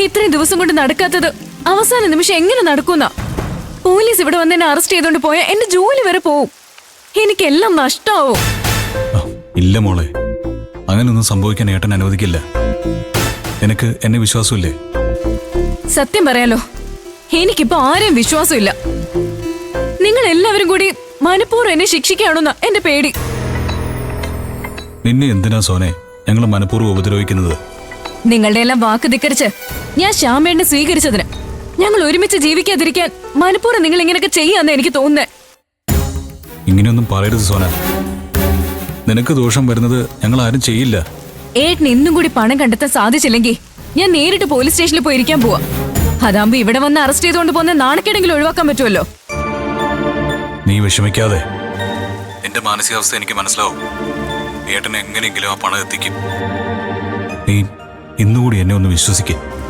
ഇത്രയും ദിവസം കൊണ്ട് നടക്കാത്തത് അവസാന നിമിഷം എങ്ങനെ നടക്കുന്ന? പോലീസ് ഇവിടെ വന്ന് എന്നെ അറസ്റ്റ് ചെയ്തോണ്ട് പോയാൽ എന്റെ ജോലി വരെ പോവും. എനിക്കെല്ലാം നഷ്ടാവും. ഇല്ല മോളെ, അങ്ങനൊന്നും സംഭവിക്കാൻ ഏട്ടൻ അനുവദിക്കില്ല. നിനക്ക് എന്നെ വിശ്വാസമില്ലേ? സത്യം പറയാലോ, എനിക്കിപ്പോ ആരെയും വിശ്വാസമില്ല. നിങ്ങൾ എല്ലാവരും കൂടി മനഃപൂർവ്വം എന്നെ ശിക്ഷിക്കുകയാണെന്നാ എന്റെ പേടി. നിന്നെ എന്തിനാ സോനെ ഞങ്ങൾ മനഃപൂർവ്വം ഉപദ്രവിക്കുന്നത്? നിങ്ങളുടെ എല്ലാം വാക്ക് ധിക്കരിച്ച് ഞാൻ ശ്യാമേണ്ണെ സ്വീകരിച്ചതിന്, ഞങ്ങൾ ഒരുമിച്ച് ജീവിക്കാതിരിക്കാൻ മനഃപൂർവ്വം നിങ്ങൾ ഇങ്ങനെയൊക്കെ ചെയ്യാന്ന് എനിക്ക് തോന്നുന്നേ. ഇങ്ങനെയൊന്നും പറയരുത് സോന. നിനക്ക് ദോഷം വരുന്നത് ഞങ്ങൾ ആരും ചെയ്യില്ല. ഏട്ടന് ഇന്നും കൂടി പണം കണ്ടെത്താൻ സാധിച്ചില്ലെങ്കിൽ ഞാൻ നേരിട്ട് പോലീസ് സ്റ്റേഷനിൽ പോയി ഇരിക്കാൻ പോവാ. അതാകുമ്പോ ഇവിടെ വന്ന് അറസ്റ്റ് ചെയ്തുകൊണ്ട് പോകുന്ന നാണക്കേടെങ്കിലും ഒഴിവാക്കാൻ പറ്റുമല്ലോ. നീ വിഷമിക്കാതെ. എന്റെ മാനസികാവസ്ഥ എനിക്ക് മനസ്സിലാവും. ഏട്ടനെ എങ്ങനെയെങ്കിലും ആ പണം എത്തിക്കും. നീ ഇന്നുകൂടി എന്നെ ഒന്ന് വിശ്വസിക്കും.